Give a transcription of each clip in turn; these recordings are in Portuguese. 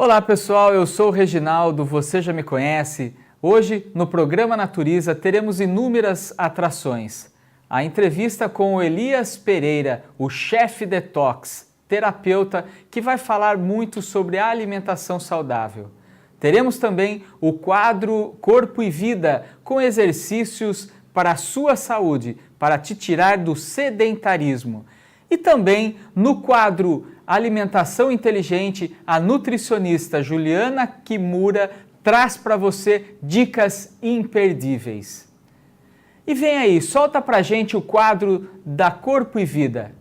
Olá pessoal, eu sou o Reginaldo, você já me conhece. Hoje, no programa Naturiza, teremos inúmeras atrações. A entrevista com o Elias Pereira, o chefe detox, terapeuta, que vai falar muito sobre a alimentação saudável. Teremos também o quadro Corpo e Vida, com exercícios para a sua saúde, para te tirar do sedentarismo. E também no quadro Alimentação Inteligente, a nutricionista Juliana Kimura traz para você dicas imperdíveis. E vem aí, solta pra gente o quadro da Corpo e Vida.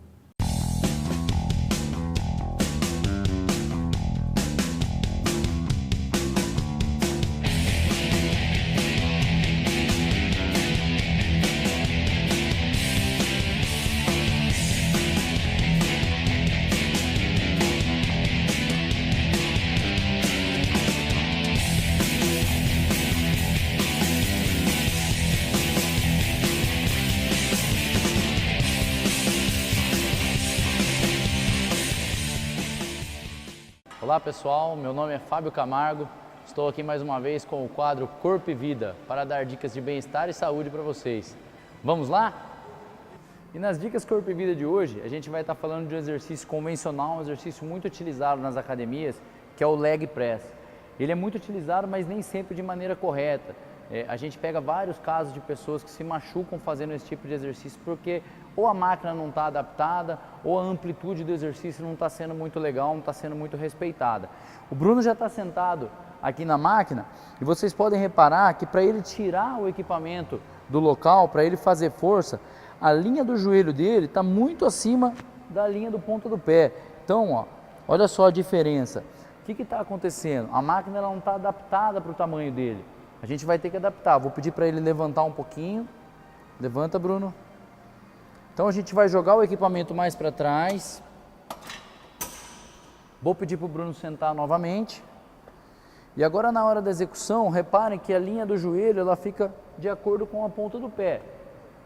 Olá pessoal, meu nome é Fábio Camargo, estou aqui mais uma vez com o quadro Corpo e Vida para dar dicas de bem-estar e saúde para vocês. Vamos lá? E nas dicas Corpo e Vida de hoje, a gente vai estar falando de um exercício convencional, um exercício muito utilizado nas academias, que é o leg press. Ele é muito utilizado, mas nem sempre de maneira correta. A gente pega vários casos de pessoas que se machucam fazendo esse tipo de exercício porque ou a máquina não está adaptada ou a amplitude do exercício não está sendo muito legal, não está sendo muito respeitada. O Bruno já está sentado aqui na máquina e vocês podem reparar que para ele tirar o equipamento do local, para ele fazer força, a linha do joelho dele está muito acima da linha do ponto do pé. Então, ó, olha só a diferença. O que está acontecendo? A máquina ela não está adaptada para o tamanho dele. A gente vai ter que adaptar. Vou pedir para ele levantar um pouquinho. Levanta, Bruno. Então a gente vai jogar o equipamento mais para trás. Vou pedir para o Bruno sentar novamente. E agora na hora da execução, reparem que a linha do joelho ela fica de acordo com a ponta do pé.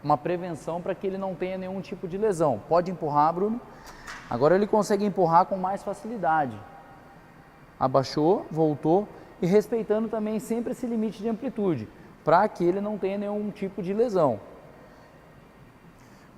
Uma prevenção para que ele não tenha nenhum tipo de lesão. Pode empurrar, Bruno. Agora ele consegue empurrar com mais facilidade. Abaixou, voltou. E respeitando também sempre esse limite de amplitude, para que ele não tenha nenhum tipo de lesão.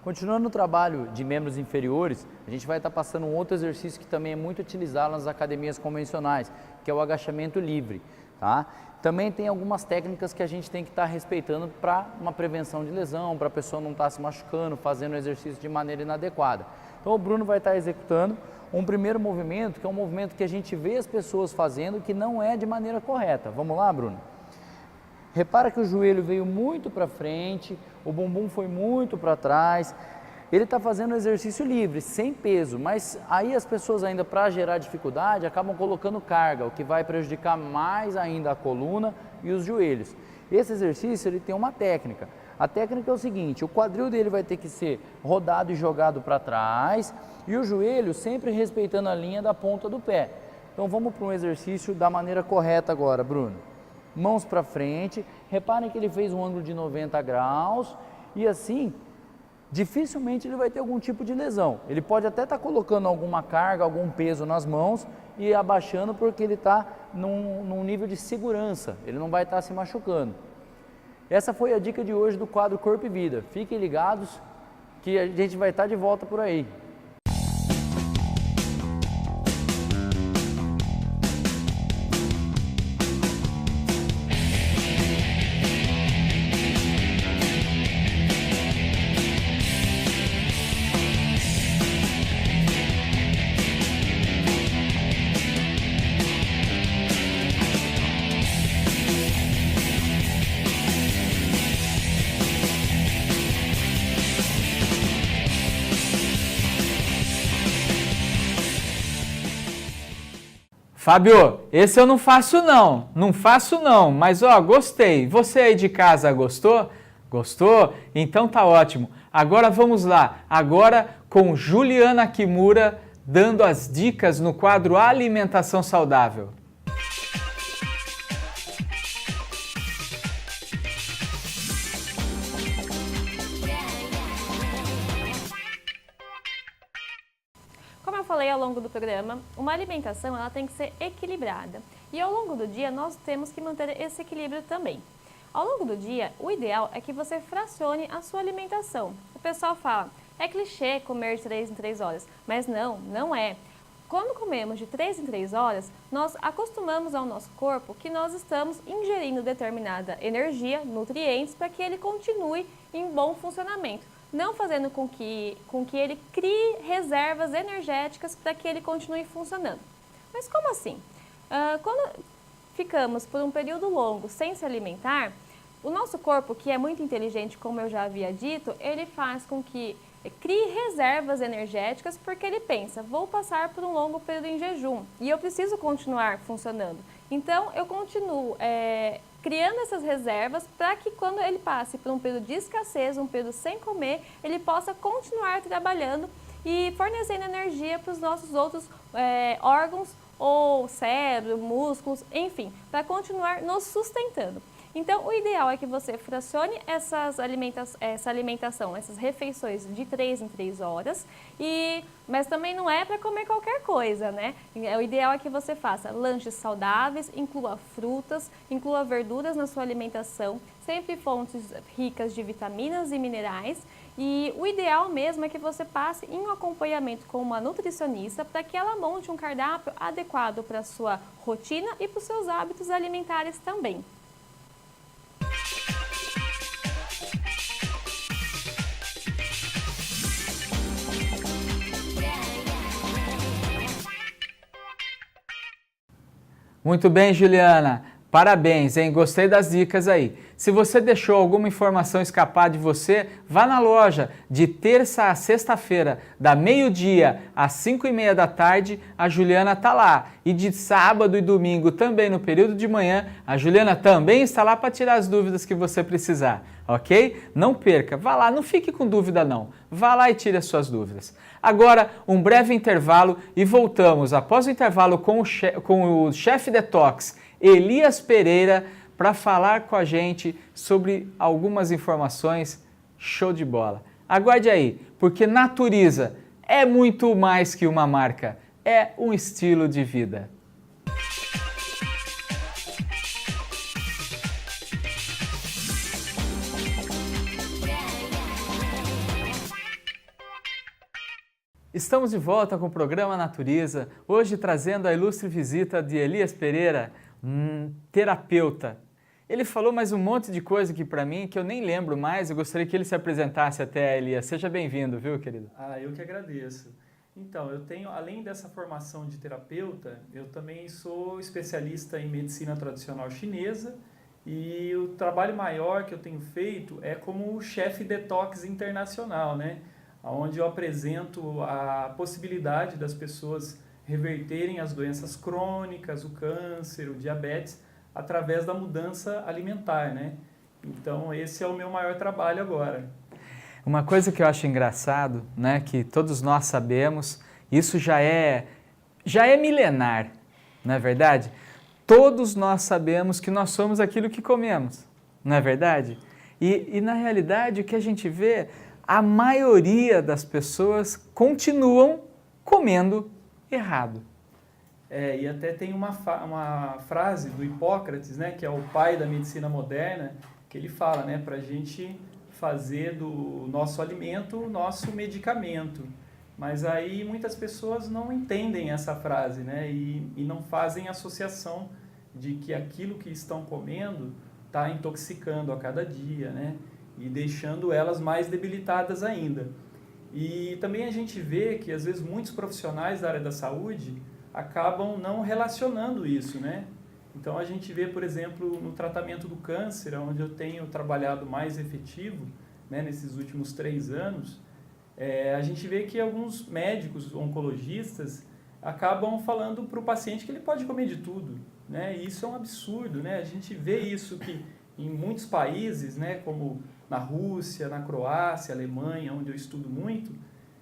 Continuando no trabalho de membros inferiores, a gente vai estar passando um outro exercício que também é muito utilizado nas academias convencionais, que é o agachamento livre. Tá? Também tem algumas técnicas que a gente tem que estar respeitando para uma prevenção de lesão, para a pessoa não estar se machucando, fazendo o exercício de maneira inadequada. Então o Bruno vai estar executando um primeiro movimento, que é um movimento que a gente vê as pessoas fazendo que não é de maneira correta. Vamos lá, Bruno? Repara que o joelho veio muito para frente, o bumbum foi muito para trás. Ele está fazendo um exercício livre, sem peso, mas aí as pessoas ainda, para gerar dificuldade, acabam colocando carga, o que vai prejudicar mais ainda a coluna e os joelhos. Esse exercício ele tem uma técnica. A técnica é o seguinte, o quadril dele vai ter que ser rodado e jogado para trás e o joelho sempre respeitando a linha da ponta do pé. Então vamos para um exercício da maneira correta agora, Bruno. Mãos para frente, reparem que ele fez um ângulo de 90 graus e assim, dificilmente ele vai ter algum tipo de lesão. Ele pode até estar colocando alguma carga, algum peso nas mãos e abaixando porque ele está num nível de segurança, ele não vai estar se machucando. Essa foi a dica de hoje do quadro Corpo e Vida. Fiquem ligados que a gente vai estar de volta por aí. Fábio, esse eu não faço não, mas ó, gostei. Você aí de casa gostou? Gostou? Então tá ótimo. Agora vamos lá, agora com Juliana Kimura dando as dicas no quadro Alimentação Saudável. falei ao longo do programa, uma alimentação ela tem que ser equilibrada. E ao longo do dia nós temos que manter esse equilíbrio também. Ao longo do dia, o ideal é que você fracione a sua alimentação. O pessoal fala, é clichê comer de 3 em 3 horas, mas não é. Quando comemos de 3 em 3 horas, nós acostumamos ao nosso corpo que nós estamos ingerindo determinada energia, nutrientes, para que ele continue em bom funcionamento, não fazendo com que ele crie reservas energéticas para que ele continue funcionando. Mas como assim? Quando ficamos por um período longo sem se alimentar, o nosso corpo, que é muito inteligente, como eu já havia dito, ele faz com que crie reservas energéticas porque ele pensa, vou passar por um longo período em jejum e eu preciso continuar funcionando. Então, eu continuo criando essas reservas para que quando ele passe por um período de escassez, um período sem comer, ele possa continuar trabalhando e fornecendo energia para os nossos outros órgãos, ou cérebro, músculos, enfim, para continuar nos sustentando. Então, o ideal é que você fracione essa alimentação, essas refeições de 3 em 3 horas, mas também não é para comer qualquer coisa, né? O ideal é que você faça lanches saudáveis, inclua frutas, inclua verduras na sua alimentação, sempre fontes ricas de vitaminas e minerais. E o ideal mesmo é que você passe em um acompanhamento com uma nutricionista para que ela monte um cardápio adequado para a sua rotina e para os seus hábitos alimentares também. Muito bem, Juliana. Parabéns, hein? Gostei das dicas aí. Se você deixou alguma informação escapar de você, vá na loja de terça a sexta-feira, da meio-dia às 5h30 da tarde, a Juliana está lá. E de sábado e domingo, também no período de manhã, a Juliana também está lá para tirar as dúvidas que você precisar, ok? Não perca, vá lá, não fique com dúvida não. Vá lá e tire as suas dúvidas. Agora, um breve intervalo e voltamos após o intervalo com o chefe Detox, Elias Pereira, para falar com a gente sobre algumas informações. Show de bola. Aguarde aí, porque Naturiza é muito mais que uma marca, é um estilo de vida. Estamos de volta com o programa Naturiza, hoje trazendo a ilustre visita de Elias Pereira, terapeuta. Ele falou mais um monte de coisa aqui para mim que eu nem lembro mais, eu gostaria que ele se apresentasse até, Elias. Seja bem-vindo, viu, querido? Eu que agradeço. Então, eu tenho, além dessa formação de terapeuta, eu também sou especialista em medicina tradicional chinesa e o trabalho maior que eu tenho feito é como chefe detox internacional, né? Onde eu apresento a possibilidade das pessoas reverterem as doenças crônicas, o câncer, o diabetes, através da mudança alimentar, né? Então, esse é o meu maior trabalho agora. Uma coisa que eu acho engraçado, né, que todos nós sabemos, isso já é milenar, não é verdade? Todos nós sabemos que nós somos aquilo que comemos, não é verdade? E na realidade, o que a gente vê, a maioria das pessoas continuam comendo errado. E até tem uma frase do Hipócrates, né, que é o pai da medicina moderna, que ele fala, né, para a gente fazer do nosso alimento o nosso medicamento. Mas aí muitas pessoas não entendem essa frase, né, e não fazem associação de que aquilo que estão comendo está intoxicando a cada dia, né, e deixando elas mais debilitadas ainda. E também a gente vê que às vezes muitos profissionais da área da saúde acabam não relacionando isso, né? Então a gente vê, por exemplo, no tratamento do câncer, onde eu tenho trabalhado mais efetivo, né, nesses últimos 3 anos, a gente vê que alguns médicos oncologistas acabam falando para o paciente que ele pode comer de tudo, né? E isso é um absurdo, né? A gente vê isso que em muitos países, né, como na Rússia, na Croácia, Alemanha, onde eu estudo muito,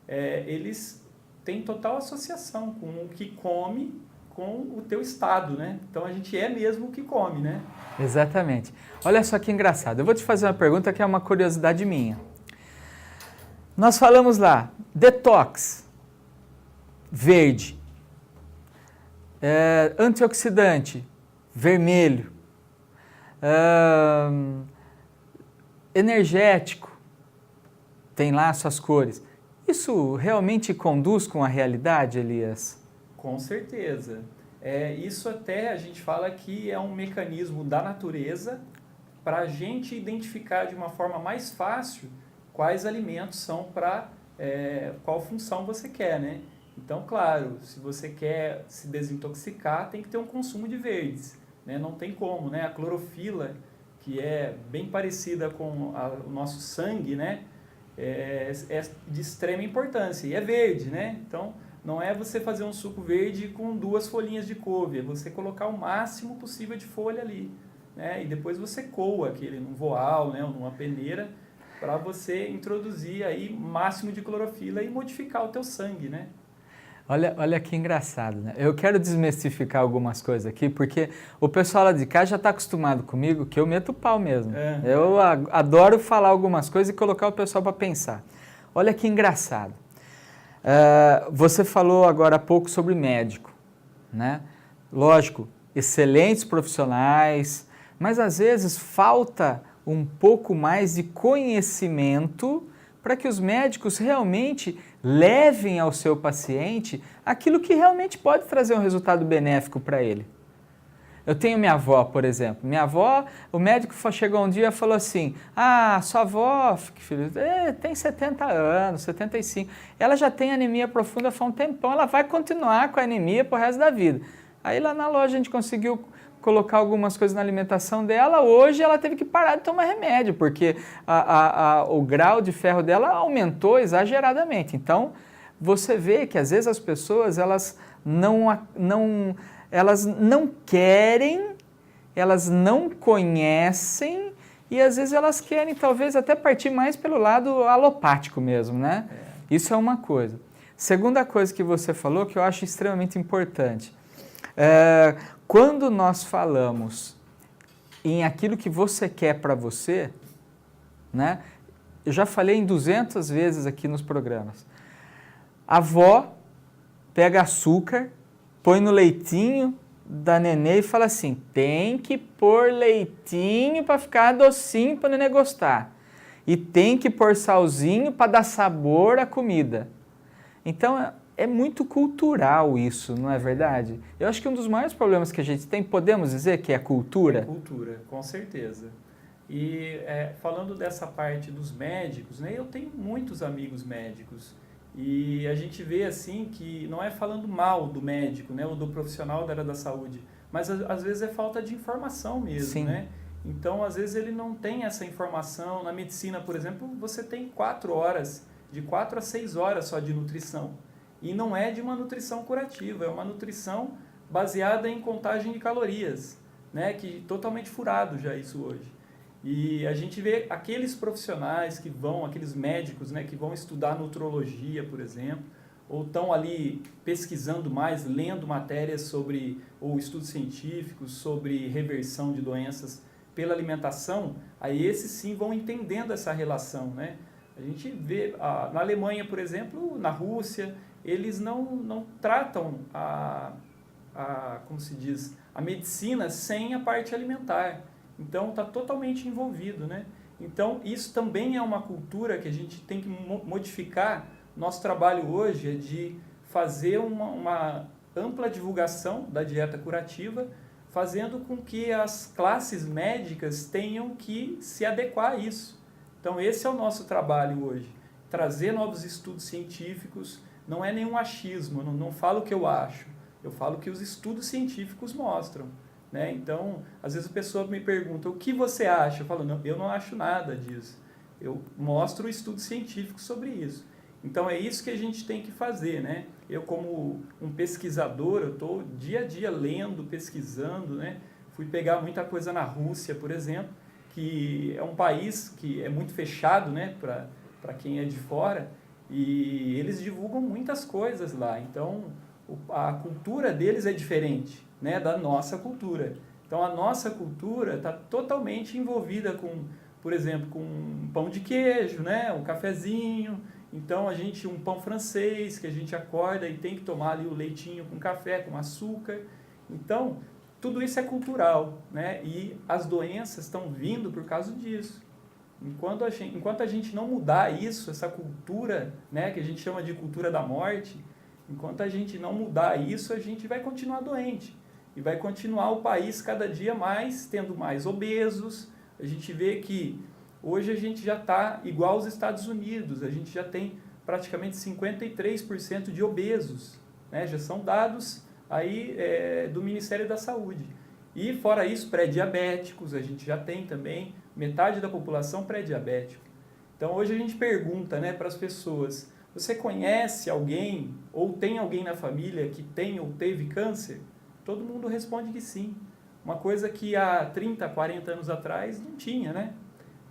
eles têm total associação com o que come com o teu estado, né? Então a gente é mesmo o que come, né? Exatamente. Olha só que engraçado. Eu vou te fazer uma pergunta que é uma curiosidade minha. Nós falamos lá, detox. verde. Antioxidante, vermelho. Energético, tem lá suas cores. Isso realmente conduz com a realidade, Elias? Com certeza. Isso até a gente fala que é um mecanismo da natureza para a gente identificar de uma forma mais fácil quais alimentos são para qual função você quer, né? Então, claro, se você quer se desintoxicar, tem que ter um consumo de verdes, né? Não tem como, né? A clorofila, que é bem parecida com o nosso sangue, né? É de extrema importância e é verde, né? Então, não é você fazer um suco verde com 2 folhinhas de couve, é você colocar o máximo possível de folha ali, né? E depois você coa aquele num voal, né? Ou numa peneira, para você introduzir aí máximo de clorofila e modificar o teu sangue, né? Olha que engraçado, né? Eu quero desmistificar algumas coisas aqui, porque o pessoal lá de cá já está acostumado comigo que eu meto o pau mesmo. Eu adoro falar algumas coisas e colocar o pessoal para pensar. Olha que engraçado. Você falou agora há pouco sobre médico, né? Lógico, excelentes profissionais, mas às vezes falta um pouco mais de conhecimento para que os médicos realmente levem ao seu paciente aquilo que realmente pode trazer um resultado benéfico para ele. Eu tenho minha avó, por exemplo. Minha avó, o médico chegou um dia e falou assim, sua avó, filho, tem 70 anos, 75, ela já tem anemia profunda faz um tempão, ela vai continuar com a anemia pro resto da vida. Aí lá na loja a gente conseguiu colocar algumas coisas na alimentação dela, hoje ela teve que parar de tomar remédio, porque o grau de ferro dela aumentou exageradamente. Então, você vê que às vezes as pessoas, elas não querem, elas não conhecem e às vezes elas querem talvez até partir mais pelo lado alopático mesmo, né? Isso é uma coisa. Segunda coisa que você falou que eu acho extremamente importante. Quando nós falamos em aquilo que você quer para você, né? Eu já falei em 200 vezes aqui nos programas. A avó pega açúcar, põe no leitinho da nenê e fala assim, tem que pôr leitinho para ficar docinho para o nenê gostar. E tem que pôr salzinho para dar sabor à comida. Então, é muito cultural isso, não é verdade? Eu acho que um dos maiores problemas que a gente tem, podemos dizer que é a cultura? É cultura, com certeza. E falando dessa parte dos médicos, né, eu tenho muitos amigos médicos e a gente vê assim que não é falando mal do médico, né, ou do profissional da área da saúde, mas às vezes é falta de informação mesmo, Sim. né? Então, às vezes ele não tem essa informação. Na medicina, por exemplo, você tem 4 horas, de 4 a 6 horas só de nutrição. E não é de uma nutrição curativa, é uma nutrição baseada em contagem de calorias, né? Que totalmente furado já isso hoje. E a gente vê aqueles profissionais que vão, aqueles médicos, né, que vão estudar nutrologia, por exemplo, ou estão ali pesquisando mais, lendo matérias sobre, ou estudos científicos sobre reversão de doenças pela alimentação, aí esses sim vão entendendo essa relação, né? A gente vê, na Alemanha, por exemplo, na Rússia, eles não tratam como se diz, a medicina sem a parte alimentar. Então, está totalmente envolvido, né? Então, isso também é uma cultura que a gente tem que modificar. Nosso trabalho hoje é de fazer uma ampla divulgação da dieta curativa, fazendo com que as classes médicas tenham que se adequar a isso. Então, esse é o nosso trabalho hoje. Trazer novos estudos científicos. Não é nenhum achismo, eu não falo o que eu acho, eu falo o que os estudos científicos mostram, né? Então, às vezes a pessoa me pergunta, o que você acha? Eu falo, não, eu não acho nada disso, eu mostro estudos científicos sobre isso. Então, é isso que a gente tem que fazer, né? Eu, como um pesquisador, eu estou dia a dia lendo, pesquisando, né? Fui pegar muita coisa na Rússia, por exemplo, que é um país que é muito fechado, né, para quem é de fora, e eles divulgam muitas coisas lá. Então, a cultura deles é diferente, né, da nossa cultura. Então, a nossa cultura está totalmente envolvida com, por exemplo, com pão de queijo, né, um cafezinho. Então, um pão francês, que a gente acorda e tem que tomar ali o leitinho com café, com açúcar. Então, tudo isso é cultural, né? E as doenças estão vindo por causa disso. Enquanto a gente não mudar isso, essa cultura, né, que a gente chama de cultura da morte, enquanto a gente não mudar isso, a gente vai continuar doente. E vai continuar o país cada dia mais, tendo mais obesos. A gente vê que hoje a gente já está igual aos Estados Unidos, a gente já tem praticamente 53% de obesos, né? Já são dados aí do Ministério da Saúde. E fora isso, pré-diabéticos, a gente já tem também metade da população pré-diabética. Então hoje a gente pergunta, né, para as pessoas, você conhece alguém ou tem alguém na família que tem ou teve câncer? Todo mundo responde que sim. Uma coisa que há 30, 40 anos atrás não tinha, né?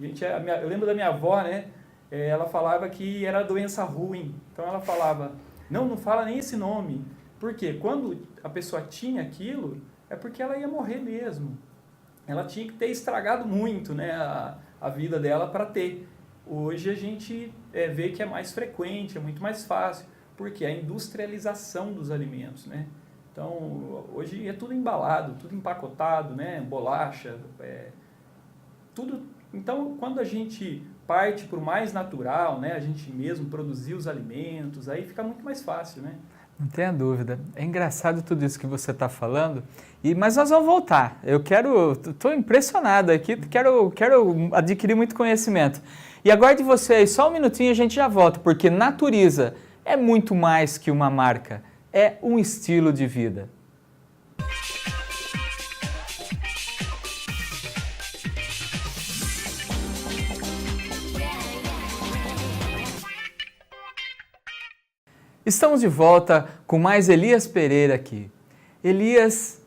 Eu lembro da minha avó, né? Ela falava que era doença ruim. Então ela falava, não fala nem esse nome. Por quê? Quando a pessoa tinha aquilo, é porque ela ia morrer mesmo. Ela tinha que ter estragado muito, né, a vida dela para ter. Hoje a gente vê que é mais frequente, é muito mais fácil, porque a industrialização dos alimentos, né? Então, hoje é tudo embalado, tudo empacotado, né? Bolacha, tudo. Então, quando a gente parte para o mais natural, né? A gente mesmo produzir os alimentos, aí fica muito mais fácil, né? Não tenha dúvida. É engraçado tudo isso que você está falando, mas nós vamos voltar. Estou impressionado aqui, quero adquirir muito conhecimento. E aguarde você aí, só um minutinho e a gente já volta, porque Naturiza é muito mais que uma marca, é um estilo de vida. Estamos de volta com mais Elias Pereira aqui. Elias,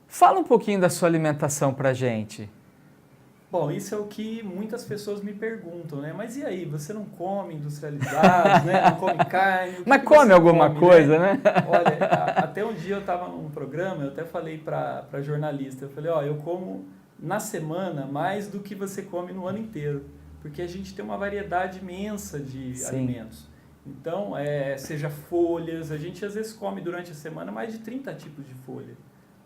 fala um pouquinho da sua alimentação pra gente. Bom, isso é o que muitas pessoas me perguntam, né? Mas e aí, você não come industrializados, né? Não come carne? Mas come alguma coisa, né? Olha, até um dia eu estava num programa, eu até falei para jornalista, eu falei, eu como na semana mais do que você come no ano inteiro, porque a gente tem uma variedade imensa de alimentos. Então, seja folhas, a gente às vezes come durante a semana mais de 30 tipos de folha.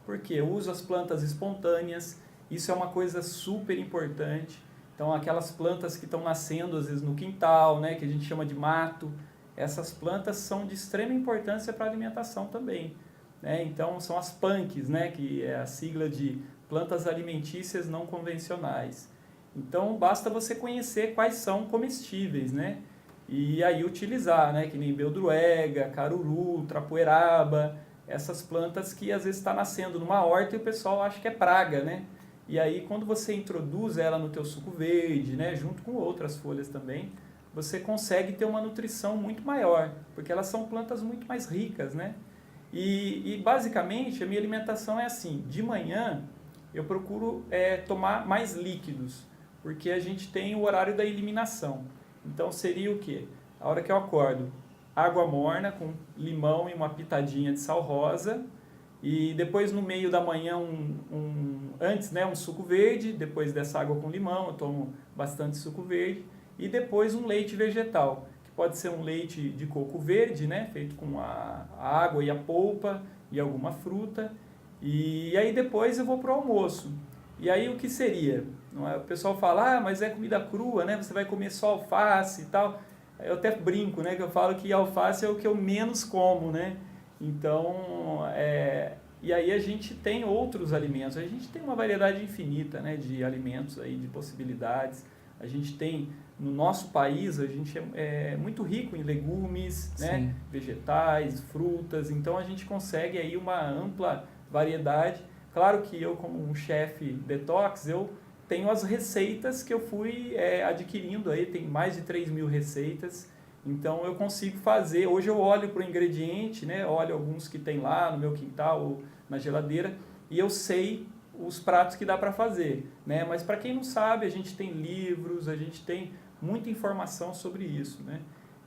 Por quê? Eu uso as plantas espontâneas, isso é uma coisa super importante. Então, aquelas plantas que estão nascendo às vezes no quintal, né, que a gente chama de mato, essas plantas são de extrema importância para a alimentação também, né? Então, são as PANCs, né, que é a sigla de Plantas Alimentícias Não Convencionais. Então, basta você conhecer quais são comestíveis, né? E aí utilizar, né, que nem beldroega, caruru, trapoeraba, essas plantas que às vezes está nascendo numa horta e o pessoal acha que é praga, né? E aí quando você introduz ela no teu suco verde, né, junto com outras folhas também, você consegue ter uma nutrição muito maior, porque elas são plantas muito mais ricas, né? E basicamente a minha alimentação é assim, de manhã eu procuro tomar mais líquidos, porque a gente tem o horário da eliminação. Então seria o quê? A hora que eu acordo, água morna com limão e uma pitadinha de sal rosa, e depois no meio da manhã antes, né, um suco verde, depois dessa água com limão eu tomo bastante suco verde, e depois um leite vegetal, que pode ser um leite de coco verde, né, feito com a água e a polpa e alguma fruta, e aí depois eu vou para o almoço. E aí o que seria? O pessoal fala, mas é comida crua, né? Você vai comer só alface e tal. Eu até brinco, né? Que eu falo que alface é o que eu menos como, né? Então, e aí a gente tem outros alimentos. A gente tem uma variedade infinita, né, de alimentos aí, de possibilidades. A gente tem, no nosso país, a gente é muito rico em legumes, né? Vegetais, frutas. Então, a gente consegue aí uma ampla variedade. Claro que eu, como um chefe detox, eu tenho as receitas que eu fui adquirindo aí, tem mais de 3.000 receitas, então eu consigo fazer. Hoje eu olho para o ingrediente, né, olho alguns que tem lá no meu quintal ou na geladeira, e eu sei os pratos que dá para fazer, né? Mas para quem não sabe, a gente tem livros, a gente tem muita informação sobre isso, né?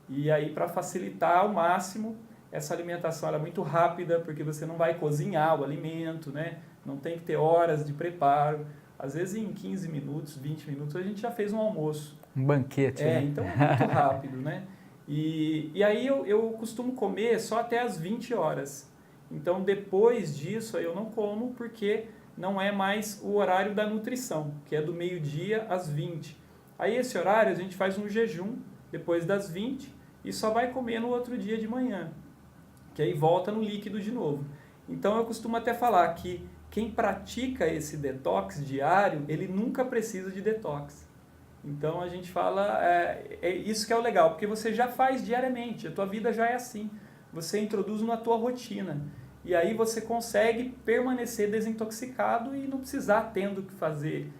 E aí, para facilitar ao máximo, essa alimentação ela é muito rápida, porque você não vai cozinhar o alimento, né? Não tem que ter horas de preparo. Às vezes em 15 minutos, 20 minutos, a gente já fez um almoço. Um banquete, né? Então é muito rápido, né? E aí eu costumo comer só até as 20 horas. Então, depois disso, eu não como porque não é mais o horário da nutrição, que é do meio-dia às 20. Aí, esse horário, a gente faz um jejum depois das 20 e só vai comer no outro dia de manhã, que aí volta no líquido de novo. Então, eu costumo até falar que quem pratica esse detox diário, ele nunca precisa de detox. Então, a gente fala, isso que é o legal, porque você já faz diariamente, a tua vida já é assim. Você introduz na tua rotina. E aí você consegue permanecer desintoxicado e não precisar tendo que fazer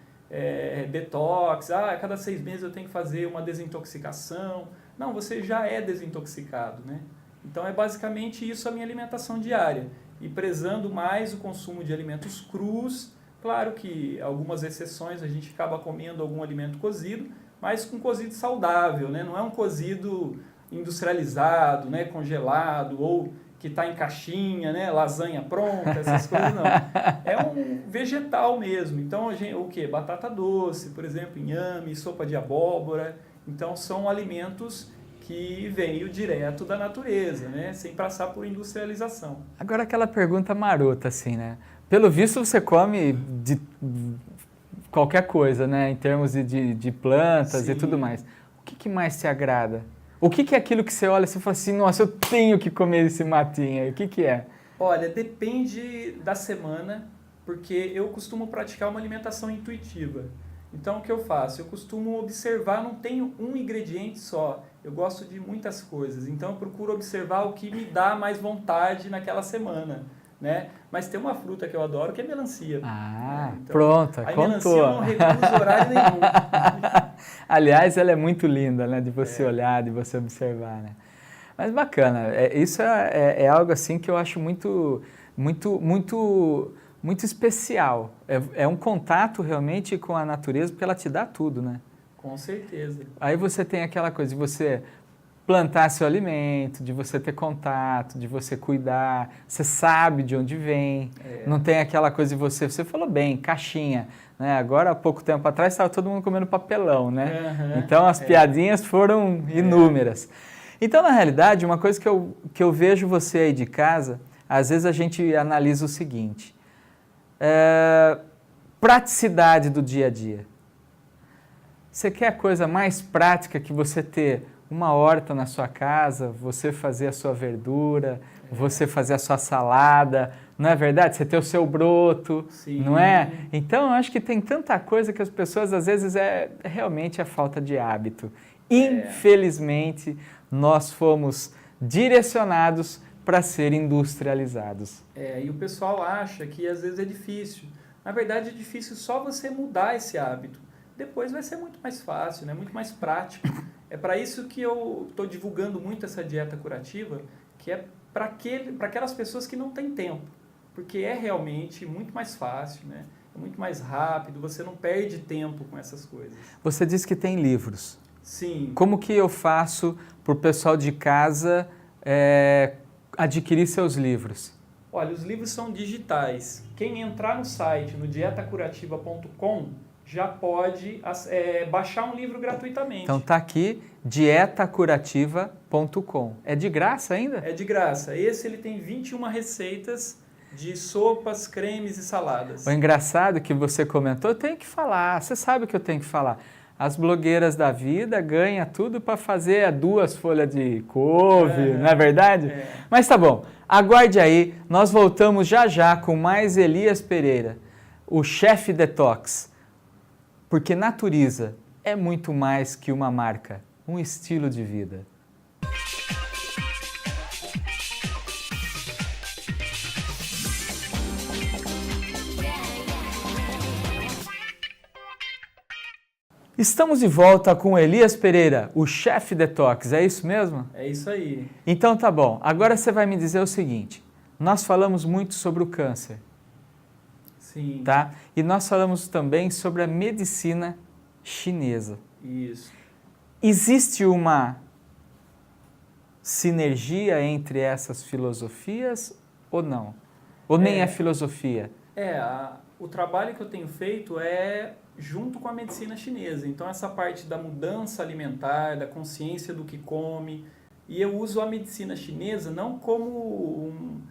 detox. A cada 6 meses eu tenho que fazer uma desintoxicação. Não, você já é desintoxicado, né? Então é basicamente isso a minha alimentação diária. E prezando mais o consumo de alimentos crus. Claro que algumas exceções a gente acaba comendo algum alimento cozido, mas com cozido saudável, né? Não é um cozido industrializado, né, congelado, ou que está em caixinha, né, lasanha pronta, essas coisas não. É um vegetal mesmo. Então, o quê? Batata doce, por exemplo, inhame, sopa de abóbora. Então, são alimentos que veio direto da natureza, né, sem passar por industrialização. Agora aquela pergunta marota, assim, né? Pelo visto você come de qualquer coisa, né, em termos de plantas e tudo mais. O que mais te agrada? O que é aquilo que você olha e você fala assim, nossa, eu tenho que comer esse matinho aí? O que é? Olha, depende da semana, porque eu costumo praticar uma alimentação intuitiva. Então, o que eu faço? Eu costumo observar, não tenho um ingrediente só. Eu gosto de muitas coisas. Então, eu procuro observar o que me dá mais vontade naquela semana, né? Mas tem uma fruta que eu adoro, que é melancia. Ah, então, pronto, a contou. melancia eu não recuso horário nenhum. Aliás, ela é muito linda, né? De você olhar, de você observar, né? Mas bacana. Isso é algo assim que eu acho muito especial. É um contato realmente com a natureza, porque ela te dá tudo, né? Com certeza. Aí você tem aquela coisa de você plantar seu alimento, de você ter contato, de você cuidar, você sabe de onde vem, não tem aquela coisa de você falou bem, caixinha, né? Agora há pouco tempo atrás estava todo mundo comendo papelão, né? Então as piadinhas foram inúmeras. Então, na realidade, uma coisa que eu vejo você aí de casa, às vezes a gente analisa o seguinte, praticidade do dia a dia. Você quer a coisa mais prática que você ter uma horta na sua casa, você fazer a sua verdura, você fazer a sua salada, não é verdade? Você ter o seu broto, Sim. Não é? Então, eu acho que tem tanta coisa que as pessoas, às vezes, realmente a falta de hábito. Infelizmente, nós fomos direcionados para ser industrializados. E o pessoal acha que às vezes é difícil. Na verdade, é difícil só você mudar esse hábito. Depois vai ser muito mais fácil, né? Muito mais prático. É para isso que eu estou divulgando muito essa dieta curativa, que é para aquelas pessoas que não têm tempo. Porque é realmente muito mais fácil, né? É muito mais rápido, você não perde tempo com essas coisas. Você disse que tem livros. Sim. Como que eu faço para o pessoal de casa adquirir seus livros? Olha, os livros são digitais. Quem entrar no site, no dietacurativa.com, já pode baixar um livro gratuitamente. Então tá aqui, dietacurativa.com. É de graça ainda? É de graça. Esse ele tem 21 receitas de sopas, cremes e saladas. O engraçado que você comentou, eu tenho que falar, você sabe que eu tenho que falar. As blogueiras da vida ganham tudo para fazer 2 folhas de couve, não é verdade? Mas tá bom, aguarde aí, nós voltamos já já com mais Elias Pereira, o chefe detox. Porque Naturiza é muito mais que uma marca, um estilo de vida. Estamos de volta com Elias Pereira, o chefe detox, é isso mesmo? É isso aí. Então tá bom, agora você vai me dizer o seguinte, nós falamos muito sobre o câncer. Sim. Tá? E nós falamos também sobre a medicina chinesa. Isso. Existe uma sinergia entre essas filosofias ou não? Ou nem é filosofia? O trabalho que eu tenho feito é junto com a medicina chinesa. Então, essa parte da mudança alimentar, da consciência do que come, E eu uso a medicina chinesa não como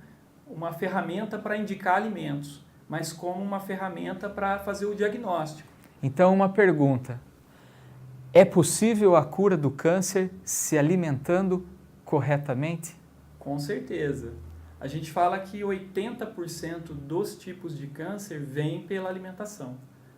uma ferramenta para indicar alimentos, mas como uma ferramenta para fazer o diagnóstico. Então, uma pergunta. É possível a cura do câncer se alimentando corretamente? Com certeza. A gente fala que 80% dos tipos de câncer vêm pela alimentação,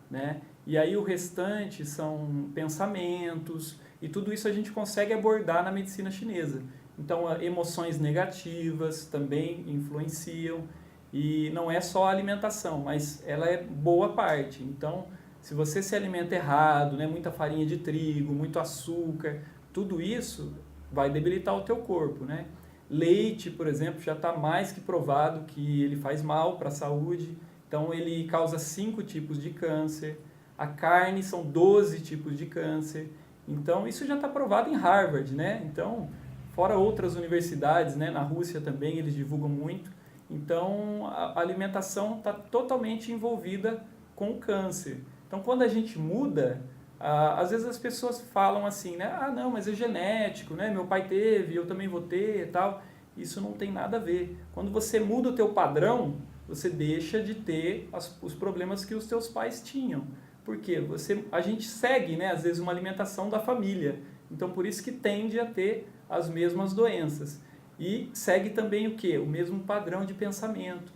né? E aí o restante são pensamentos, e tudo isso a gente consegue abordar na medicina chinesa. Então, emoções negativas também influenciam, e não é só a alimentação, mas ela é boa parte. Então, se você se alimenta errado, né, muita farinha de trigo, muito açúcar, tudo isso vai debilitar o teu corpo, né? Leite, por exemplo, já está mais que provado que ele faz mal para a saúde, então ele causa 5 tipos de câncer. A carne são 12 tipos de câncer. Então, isso já está provado em Harvard, né? Então, fora outras universidades, né? Na Rússia também eles divulgam muito. Então, a alimentação está totalmente envolvida com o câncer. Então, quando a gente muda, às vezes as pessoas falam assim, né? Ah, não, mas é genético, né? Meu pai teve, eu também vou ter e tal. Isso não tem nada a ver. Quando você muda o teu padrão, você deixa de ter os problemas que os teus pais tinham. Porque a gente segue, né, às vezes, uma alimentação da família. Então, por isso que tende a ter as mesmas doenças. E segue também o quê? O mesmo padrão de pensamento.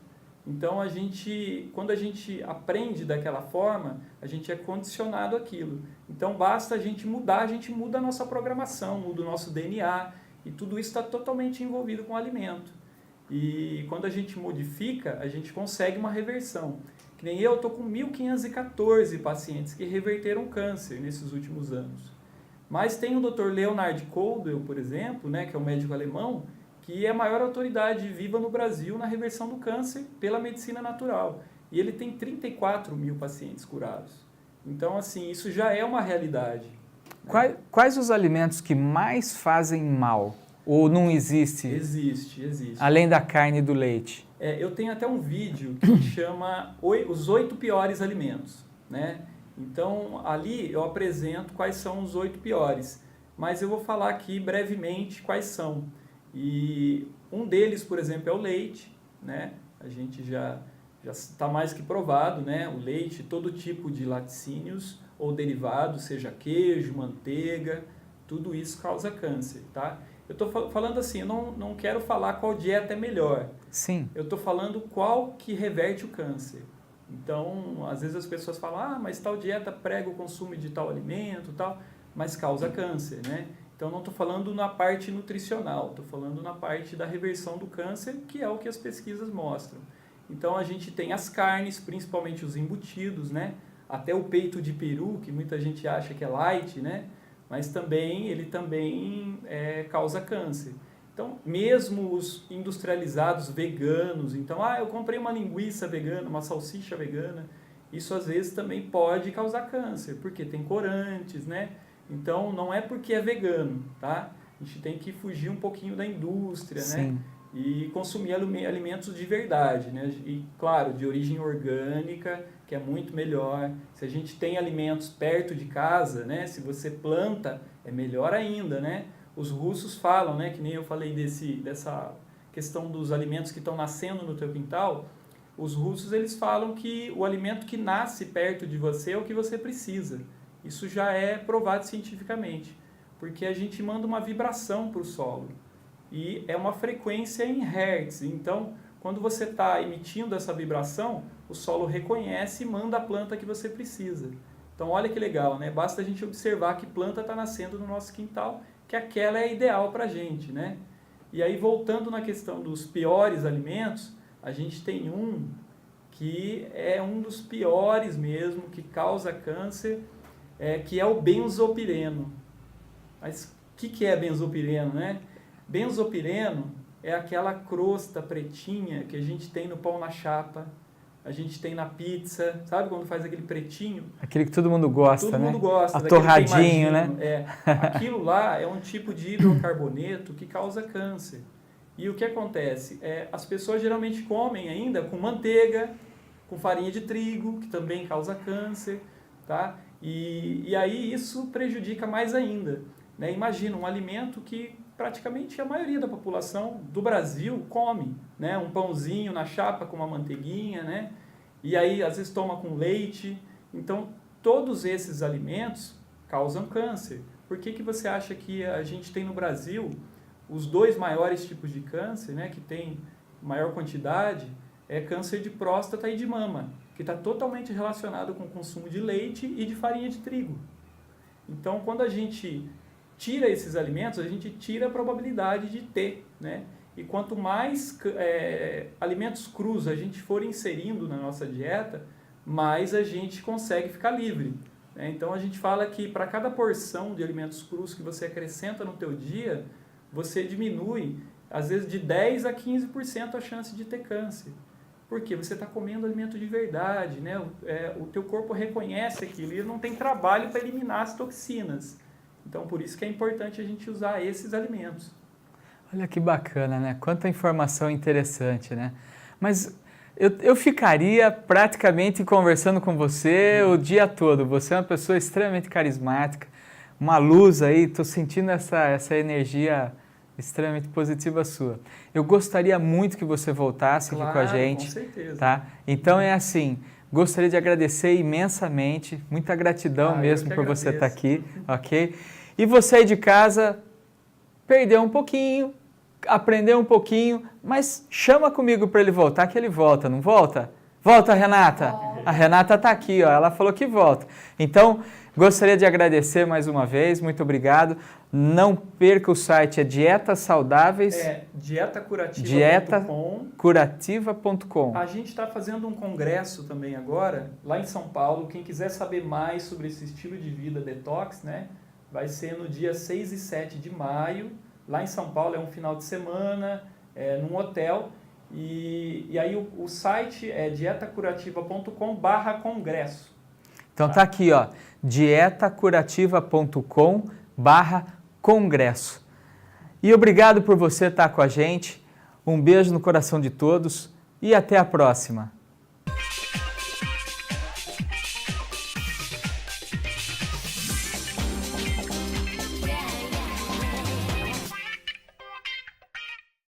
Então, quando a gente aprende daquela forma, a gente é condicionado àquilo. Então, basta a gente mudar, a gente muda a nossa programação, muda o nosso DNA, e tudo isso está totalmente envolvido com o alimento. E quando a gente modifica, a gente consegue uma reversão. Que nem eu estou com 1.514 pacientes que reverteram câncer nesses últimos anos. Mas tem o Dr. Leonard Coldwell, por exemplo, né, que é um médico alemão, que é a maior autoridade viva no Brasil na reversão do câncer pela medicina natural. E ele tem 34 mil pacientes curados. Então, assim, isso já é uma realidade. Quais os alimentos que mais fazem mal? Ou não existe? Existe. Além da carne e do leite? Eu tenho até um vídeo que chama Os 8 Piores Alimentos, né? Então, ali eu apresento quais são os 8 piores. Mas eu vou falar aqui brevemente quais são. E um deles, por exemplo, é o leite, né? A gente já está mais que provado, né? O leite, todo tipo de laticínios ou derivados, seja queijo, manteiga, tudo isso causa câncer, tá? Eu estou falando assim, eu não quero falar qual dieta é melhor. Sim. Eu estou falando qual que reverte o câncer. Então, às vezes as pessoas falam, mas tal dieta prega o consumo de tal alimento, tal, mas causa câncer, né? Então, não estou falando na parte nutricional, estou falando na parte da reversão do câncer, que é o que as pesquisas mostram. Então, a gente tem as carnes, principalmente os embutidos, né? Até o peito de peru, que muita gente acha que é light, né? Mas ele também causa câncer. Então, mesmo os industrializados veganos, então, eu comprei uma linguiça vegana, uma salsicha vegana, isso às vezes também pode causar câncer, porque tem corantes, né? Então, não é porque é vegano, tá? A gente tem que fugir um pouquinho da indústria, Sim. né? E consumir alimentos de verdade, né? E, claro, de origem orgânica, que é muito melhor. Se a gente tem alimentos perto de casa, né? Se você planta, é melhor ainda, né? Os russos falam, né? Que nem eu falei dessa questão dos alimentos que estão nascendo no teu quintal. Os russos, eles falam que o alimento que nasce perto de você é o que você precisa. Isso já é provado cientificamente, porque a gente manda uma vibração para o solo. E é uma frequência em hertz. Então, quando você está emitindo essa vibração, o solo reconhece e manda a planta que você precisa. Então, olha que legal, né? Basta a gente observar que planta está nascendo no nosso quintal, que aquela é ideal para a gente, né? E aí, voltando na questão dos piores alimentos, a gente tem um que é um dos piores mesmo, que causa câncer, que é o benzopireno. Mas o que é benzopireno, né? Benzopireno é aquela crosta pretinha que a gente tem no pão na chapa, a gente tem na pizza, sabe quando faz aquele pretinho? Aquele que todo mundo gosta, todo né? Todo mundo gosta. Torradinho, né? Aquilo lá é um tipo de hidrocarboneto que causa câncer. E o que acontece? As pessoas geralmente comem ainda com manteiga, com farinha de trigo, que também causa câncer, tá? E aí isso prejudica mais ainda, né? Imagina um alimento que praticamente a maioria da população do Brasil come, né? Um pãozinho na chapa com uma manteiguinha, né? E aí às vezes toma com leite. Então todos esses alimentos causam câncer. Por que você acha que a gente tem no Brasil os 2 maiores tipos de câncer, né? Que tem maior quantidade, é câncer de próstata e de mama, que está totalmente relacionado com o consumo de leite e de farinha de trigo. Então quando a gente tira esses alimentos, a gente tira a probabilidade de ter, né? E quanto mais alimentos crus a gente for inserindo na nossa dieta, mais a gente consegue ficar livre, né? Então a gente fala que para cada porção de alimentos crus que você acrescenta no teu dia, você diminui, às vezes, de 10% a 15% a chance de ter câncer. Porque você está comendo alimento de verdade, né? O teu corpo reconhece aquilo e ele não tem trabalho para eliminar as toxinas. Então, por isso que é importante a gente usar esses alimentos. Olha que bacana, né? Quanta informação interessante, né? Mas eu ficaria praticamente conversando com você o dia todo. Você é uma pessoa extremamente carismática, uma luz aí, estou sentindo essa energia extremamente positiva sua. Eu gostaria muito que você voltasse aqui com a gente. Com certeza. Tá? Então é assim, gostaria de agradecer imensamente, muita gratidão mesmo por você estar aqui, ok? E você aí de casa, perdeu um pouquinho, aprendeu um pouquinho, mas chama comigo para ele voltar, que ele volta, não volta? Volta, Renata! A Renata está aqui, ó, ela falou que volta. Então, gostaria de agradecer mais uma vez, muito obrigado. Não perca o site, é Dietas Saudáveis. Dietacurativa.com. A gente está fazendo um congresso também agora, lá em São Paulo. Quem quiser saber mais sobre esse estilo de vida detox, né? Vai ser no dia 6 e 7 de maio, lá em São Paulo, é um final de semana, num hotel. E aí o site é dietacurativa.com/congresso. Então tá aqui, ó, dietacurativa.com/congresso. E obrigado por você estar com a gente. Um beijo no coração de todos e até a próxima.